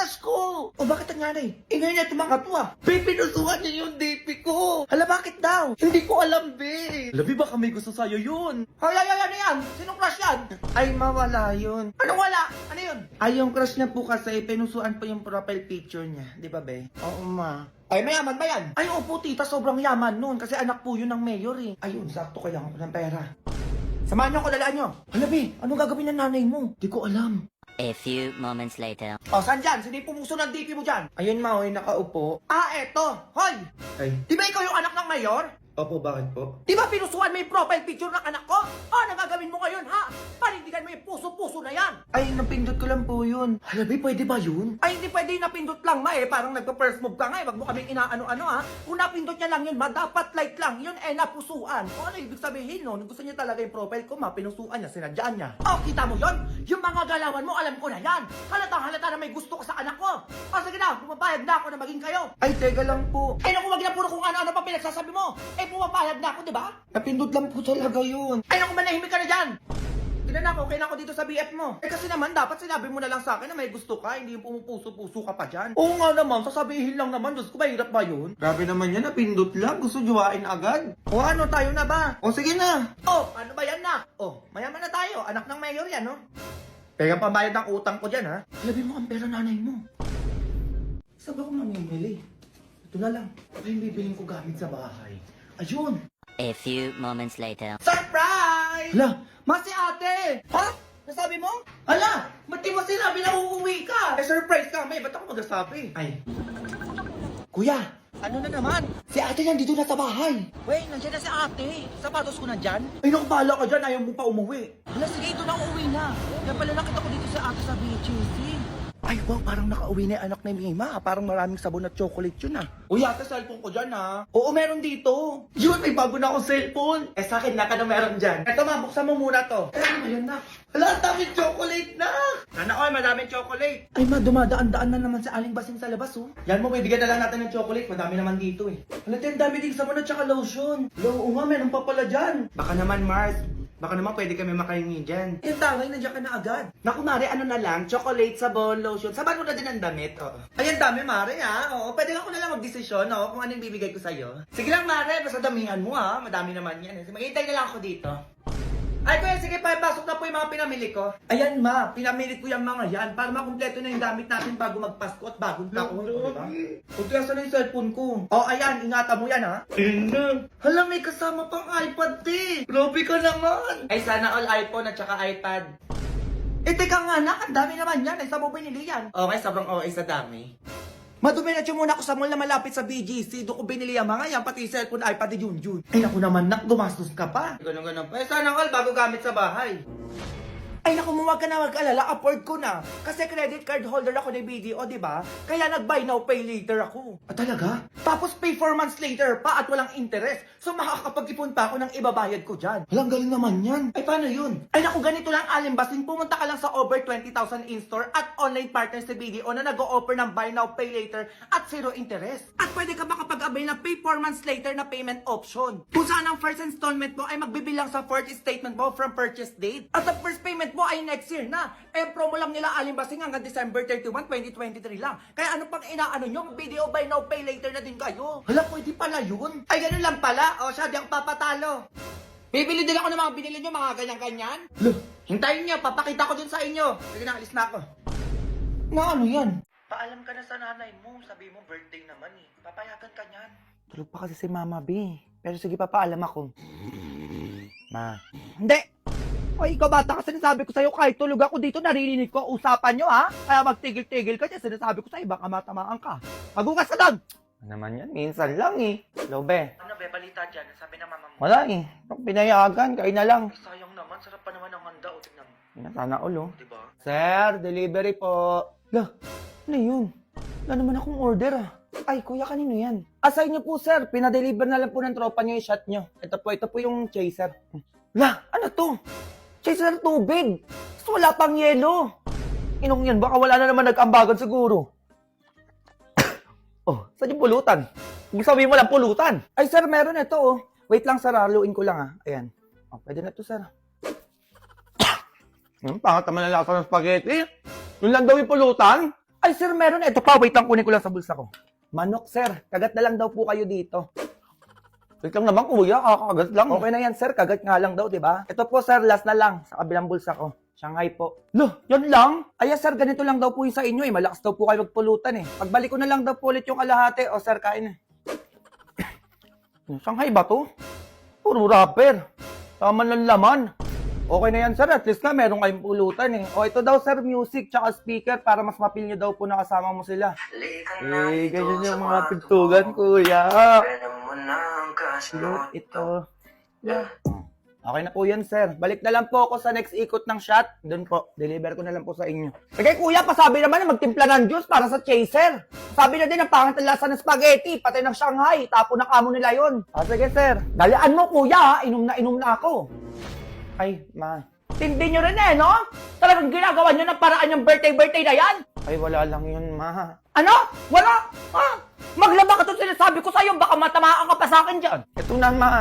crush ko. O bakit nangyari? Ngayon niya tumakat ah. Be, pinusuhan niya yung DP ko. Hala, bakit daw? Hindi ko alam, be. Labi, baka may gusto sa'yo yun. Ay, ano yan? Sinong crush yan? Ay, mawala yun. Anong wala? Ano yun? Ay, yung crush niya po kasi, pinusuan po yung profile picture niya. Di ba, be? Oo, ma. Ay, mayaman ba yan? Ay, opo, tita, sobrang yaman nun. Kasi anak po yun ng mayor eh. Ayun, sakto kaya ako ng pera. Samahan niyo ko, dalaan niyo. Hala, be, anong gagawin ng nanay mo? Di ko alam. A few moments later. O, saan dyan? Sino yung pumuso ng DP mo dyan? Ayun, ma, hoy, nakaupo. Ah, eto. Hoy! Ay. Di ba ikaw yung anak ng mayor? Opo, bakit po? Di ba pinusuan mo yung profile picture ng anak ko? Ano gagawin mo ngayon, ha? Panindigan mo yung puso-puso na yan. Ay, napindot ko lang po yun. Halabi, pwede ba yun? Ay, hindi pwede yung napindot lang, ma, eh. Parang nagpa-first move ka nga, eh. Wag mo kaming inaano-ano, ha? Kung napindot niya lang yun, ma, dapat light lang. Yun, eh, napusuan. O ano ibig sabihin, no? Gusto niya talaga yung profile ko, ma, pinusuan niya, sinadyaan niya. O, kita mo yun? Yung mga galawan mo, alam ko na yan. Halata na may gusto ko sa anak ko. O, sige na, pumapayag na ako na maging kayo. Ay, teka lang po. Ay, naku, wag na puro kung ano-ano pa pinagsasabi mo. Eh, pumapayag na ako, di ba? Napindot lang po talaga yun. Ay, naku, manahimik ka na dyan. Tignan ako, okay na ako dito sa BF mo. Eh kasi naman, dapat sinabi mo na lang sa akin na may gusto ka, hindi yung pumupuso-puso ka pa dyan. Oo nga naman, sasabihin lang naman, Diyos ko, mahirap ba yun? Grabe naman yan, napindot lang, gusto juwain agad. O ano, tayo na ba? O sige na. O, ano ba yan na? O, mayaman na tayo, anak ng mayor yan, no? Kaya pambayad ng utang ko dyan, ha? Labi mo ang pera nanay mo. Saan ba ko mamimili? Ito na lang, ito yung bibiling ko gamit sa bahay. Ayun! A few moments later. Surprise! Hala, mas si ate! Ha? Nasabi mo? Hala, ba't di mo sinabi na uuwi ka? Eh, surprise kami, ba't ako magsasabi? Ay. Kuya, ano na naman? Si ate nandito na sa bahay. Wait, nandiyan na si ate. Sapatos ko nandyan? Ay, naku, bahala ka dyan. Ayaw mo pa umuwi. Hala, sige, ito na uuwi na. Kaya pala nakita ko dito si ate sa BGC. Ay, wow, parang nakauwi na yung anak ni Mima. Parang maraming sabon at chocolate yun, ah. Uy, ate, cellphone ko dyan, ah. Oo, meron dito. Yun, may bago na akong cellphone. Eh, sa akin, naka na meron dyan. Eto, ma, buksan mo muna to. Eh, ano yan, na? Hala, ang daming chocolate na. Sana ko, madaming chocolate. Ay, ma, dumadaan-daan na naman sa aling basing sa labas, oh. Yan mo, bibigyan na lang natin ng chocolate. Madami naman dito, eh. Hala, ang dami din sabon at saka lotion. Oo nga, meron pa pala dyan. Baka naman, Mars. Baka naman pwede kami makahingi dyan. Eh, tangay, nandiyan ka na agad. Naku, Mare, ano na lang? Chocolate, sabon, lotion. Saban mo na din ang damit, oo. Ay, ang dami, Mare, ha? Oo, pwede ako na lang magdesisyon, oo, kung ano yung bibigay ko sa'yo. Sige lang, Mare, basta damihan mo, ha? Madami naman yan. Maghihintay na lang ako dito. Ay, kuya, sige, pasok na po yung mga pinamili ko. Ayan, ma, pinamili ko yung mga yan para makumpleto na yung gamit natin bago magpasko at bagong taon, di ba? Kunti, asan na yung cellphone ko? Oh, ayan, ingatan mo yan, ha? Hala, may kasama pang iPad, te. Grabe ka naman. Ay, sana all iPhone at saka iPad. Eh, teka nga, anak, ang dami naman yan. Ay, saan mo binili yan? Okay, sobrang okay sa dami. Maduminatyo muna ako sa mall na malapit sa BGC. Doon ko binili ang mga yan, pati cellphone, iPad, Junjun. Ay, naku naman, nak, gumastos ka pa. Ganun. Eh, sana all bago gamit sa bahay. Ay, naku, huwag ka na mag-alala, afford ko na. Kasi credit card holder ako ni BDO, di ba? Kaya nag-buy now, pay later ako. Ah, talaga? Tapos pay 4 months later pa at walang interest. So makakapag-ipon pa ako ng ibabayad ko dyan. Walang galing naman yan. Ay, paano yun? Ay, naku, ganito lang, Alimbasing. Pumunta ka lang sa over 20,000 in-store at online partners sa BDO na nag-o-offer ng buy now, pay later at zero interest. At pwede ka makapag-abay ng pay 4 months later na payment option. Kung saan ang first installment mo ay magbibilang sa fourth statement mo from purchase date. At the first payment mo ay next year na. Eh, promo lang nila Alimbasing hanggang December 31, 2023 lang. Kaya ano pang inaano nyo? Video buy now, pay later na din kayo. Hala, pwede pala yun. Ay, ganun lang pala. O, siya, di ako papatalo. Bibili din ako ng mga binili nyo, mga ganyan-ganyan. Loh, hintayin nyo, papakita ko din sa inyo. Sige na, alis na ako. Na ano yan? Paalam ka na sa nanay mo. Sabi mo, birthday naman eh. Papayagan ka niyan. Tulog pa kasi si Mama B. Pero sige, papaalam ako. Ma. Hindi! O, ikaw bata ka, sinasabi ko sa'yo, kahit tulog ako dito, naririnig ko ang usapan nyo, ha? Kaya magtigil-tigil ka dyan, sinasabi ko sa'yo, baka matamaan ka. Magugas ka doon! Ano naman yan? Minsan lang eh. Hello, be. Ano, be? Balita dyan. Sabi ng mama mo. Wala eh. Pinayagan, kain na lang. Ay, sayang naman. Sarap pa naman ang handa. O, tignan mo. Sana ulo. Diba? Sir, delivery po. Lah, ano yun? Wala naman akong order ah. Ay, kuya, kanino yan? Asay niyo po, sir. Pinadeliver na lang po ng tropa niyo yung shot niyo. Ito po yung chaser. Lah, ano to? Chaser tubig. Tapos wala pang yelo. Inong yan, baka wala na naman nag-ambagan siguro. Oh, saan yung pulutan? Ibig sabihin mo lang pulutan. Ay, sir, meron ito, oh. Wait lang, sir, haluin ko lang, ah. Ayan. Oh, pwede na to, sir. Pangat naman ang lasa ng spaghetti. Yun lang daw yung pulutan. Ay, sir, meron. Ito pa, wait lang, kunin ko lang sa bulsa ko. Manok, sir. Kagat na lang daw po kayo dito. Wait lang naman, kuya. Kakagat lang. Okay na yan, sir. Kagat nga lang daw, di ba? Ito po, sir. Last na lang. Sa kabilang bulsa ko. Shanghai po. Lo, yan lang? Ay, sir, ganito lang daw po yung sa inyo eh. Malakas daw po kayo magpulutan eh. Pagbalik ko na lang daw po ulit yung kalahati. O, sir, kain na. Shanghai ba to? Puro rapper. Tama lang laman. Okay na yan, sir. At least nga, meron kayong pulutan eh. O, ito daw, sir, music tsaka speaker para mas mapil nyo daw po na kasama mo sila. Eh, ganyan yung mga pintugan, kuya. Look, ito. Yeah. Okay na po yan, sir. Balik na lang po ako sa next ikot ng shot. Doon po. Deliver ko na lang po sa inyo. Sige, kuya, pasabi naman na magtimpla ng juice para sa chaser. Sabi na din ang pangit ang lasa ng spaghetti, pati ng Shanghai. Tapo na kamo nila yon. Sige, sir. Dalian mo, kuya, ha? Inom na ako. Ay, ma. Tindi nyo rin eh, no? Talagang ginagawa nyo ng paraan yung birthday na yan? Ay, wala lang yun, ma. Ano? Wala? Maglaba ka itong sinasabi ko sa'yo, baka matamaan ka pa sa akin dyan. Ito na, ma.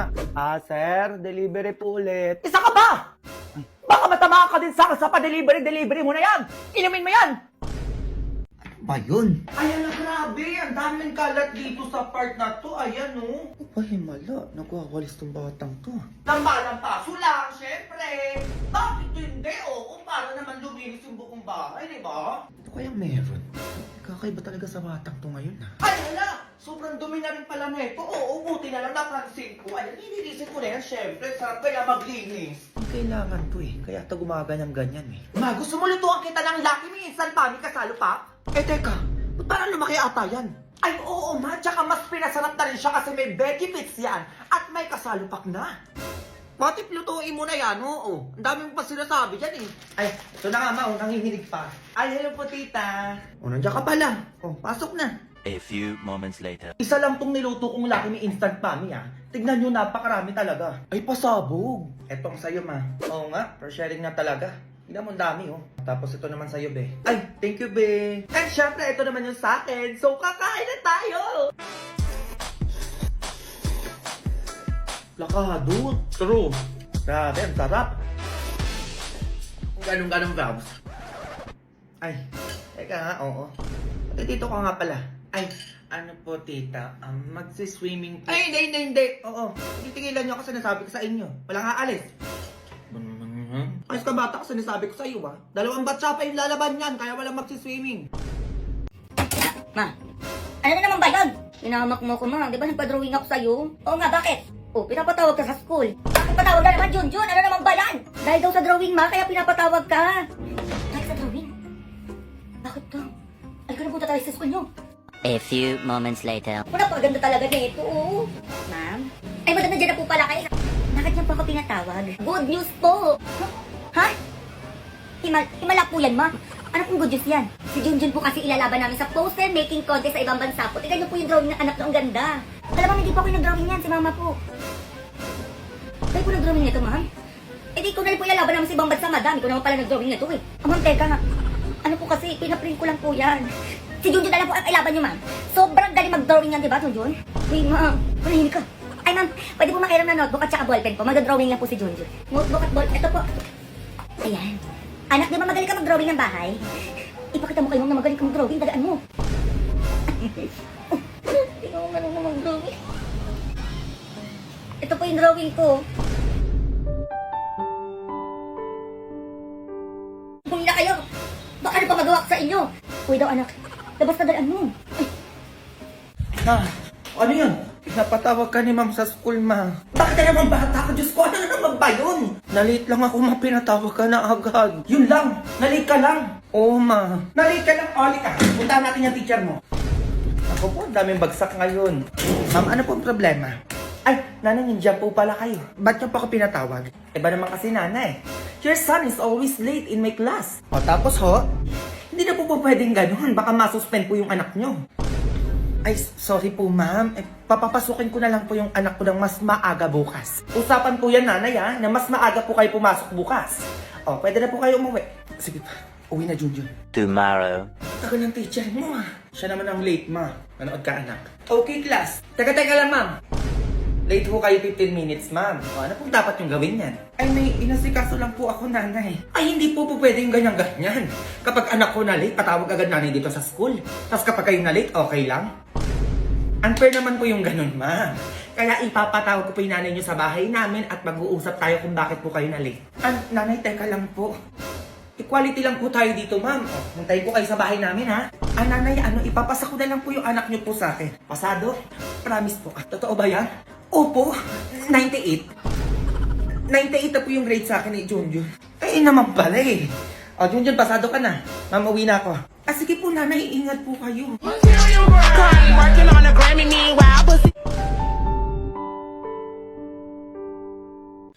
Sir, delivery po ulit. Isa ka ba? Baka matamaan ka din sa akin sa pa-delivery mo na yan. Inumin mo yan. Ba yun? Ayan na, grabe. Ang daming kalat dito sa part na to. Ayan, no? Ba, himala. Nagwawalis tong batang to. Lampa-lampaso lang, syempre. Bakit hindi? Oo, para naman luminis yung buong bahay, di ba? Ito kayang meron. Kakaiba talaga sa batang to ngayon, ha? Ay, hala! Sobrang dumi na rin pala nito. Oo, buti na lang napansin ko. Ayan, nililisin ko na yan, syempre. Sarap kaya maglinis. Kailangan to eh. Kaya ito gumaganyang-ganyan eh. Ma, gusto mo lutuan kita ng Lucky Me Instant Pami kasalo pa? Eh, teka. Ba't parang lumaki ata yan? Ay, oo, ma. Tsaka mas pinasarap na rin siya kasi may benefits yan. At may kasalupak na. Pati lutuin mo na yan, oo. Ang dami mo pa sinasabi dyan eh. Ay, ito na nga, ma. Nangihinig pa. Ay, hello po, tita. O, nandiyan ka pala. O, pasok na. A few moments later. Isa lang tong niluto kong Lucky Me Instant Pami, ah. Tignan nyo, napakarami talaga. Ay, pasabog. Etong sa'yo, ma. Oo nga, for sharing na talaga. Tignan mo, ang dami, oh. Tapos ito naman sa'yo, be. Ay, thank you, be. And syempre, ito naman yung sa akin. So, kakain na tayo! Lakado. True. Grabe, ang sarap. Ganong-ganong vibes. Ay, teka nga, oo. Pati dito ka nga pala. Ay, ano po, tita? Magsi-swimming po. Ay, hindi. Oo, titigilan nyo ako sinasabi ko sa inyo. Walang aalis. Ayos ka bata ko sinasabi ko sa iyo, ha? 2 batsa pa yung lalaban yan, kaya walang magsi-swimming. Ma, ano na naman ba yun? Inahamak mo ko, ma. Di ba nagpa-drawing ako sa'yo? Oo nga, bakit? Oh, pinapatawag ka sa school. Bakit patawag ka naman, Junjun? Ano naman ba yan? Dahil daw sa drawing, ma, kaya pinapatawag ka. Dahil sa drawing? Bakit to? Ay, kung napunta tayo sa school nyo. A few moments later. Napakaganda talaga nito, oo. Ma'am? Ay, madam, nandiyan na po pala kayo. Bakit niyo po ako pinatawag? Good news po! Ha? Himala po yan, ma. Ano pong good news yan? Si Junjun po kasi ilalaban namin sa poster making contest sa ibang bansa po. Tignan niyo po yung drawing ng anak na ang ganda. Alam mo, hindi po ako yung nag-drawing yan, si mama po. Kayo po nag-drawing nito, ma'am? Eh di ko na rin po ilalaban namin sa ibang bansa, madam. Ikaw naman pala nag-drawing nito, eh. Ma'am, teka nga. Ano po kasi, pinaprint ko lang po yan. Si Junjun na lang po ang ilaban niyo, ma'am. Sobrang galing mag-drawing yan, di ba, Junjun? Uy, ma'am. Manahimik ka. Ay, ma'am, pwede po makiram ng notebook at saka ballpen po. Mag-drawing lang po si Junjun. Notebook at ballpen. Ito po. Ayan. Anak, di ba magaling ka mag-drawing ng bahay? Ipakita mo kayo na magaling ka mag-drawing. Dagaan mo. Hindi ko magaling na mag-drawing. Ito po yung drawing ko. Huli na kayo. Baka ano pa magawa ko sa inyo? Uy daw, anak. Labas na dalaan mo. Ma, ano yun? Napatawag ka ni ma'am sa school, ma. Bakit na naman bata ka? Diyos ko, ano na naman ba yun? Nalit lang ako, ma. Pinatawag ka na agad. Yun lang. Nalit ka lang. Oo, ma. Nalit ka lang. Oli ka. Puntahan natin yung teacher mo. Ako po, ang daming bagsak ngayon. Ma'am, ano po ang problema? Ay, nanay, nandiyan po pala kayo. Ba't niyo pa ako pinatawag? Iba naman kasi nanay. Your son is always late in my class. O tapos ho, hindi na po pwedeng ganun. Baka masuspend po yung anak niyo. Ay, sorry po ma'am. Papapasukin ko na lang po yung anak ko ng mas maaga bukas. Usapan po yan, nanay, ha, na mas maaga po kayo pumasok bukas. O, pwede na po kayo umuwi. Sige pa, uwi na, Junjun. Tomorrow. Tagal ng teacher mo, ha. Siya naman ang late, ma. Manood ka, anak. Okay, class. Teka lang, ma'am. Late po kayo 15 minutes, ma'am. O, ano pong dapat yung gawin yan? Ay, may inasikaso lang po ako, nanay. Ay, hindi po pwede yung ganyan-ganyan. Kapag anak ko na late, patawag agad nanay dito sa school. Tapos kapag kayo na late, okay lang? Unfair naman po yung ganun, ma'am. Kaya ipapatawag ko po yung nanay niyo sa bahay namin at mag-uusap tayo kung bakit po kayo na late. Nanay, teka lang po. Equality lang po tayo dito, ma'am. O, hintayin ko kayo sa bahay namin, ha? Nanay, ipapasa ko na lang po yung anak niyo po sa akin. Pasado? Promise po. Totoo ba yan? Opo. 98. 98 na po yung grade sa akin ni Junjun. Eh, naman pala eh. O, Junjun, pasado ka na. Ma'am, uwi na ako. Sige po, nanay, ingat po kayo. Working on a Grammy, meanwhile, pussy.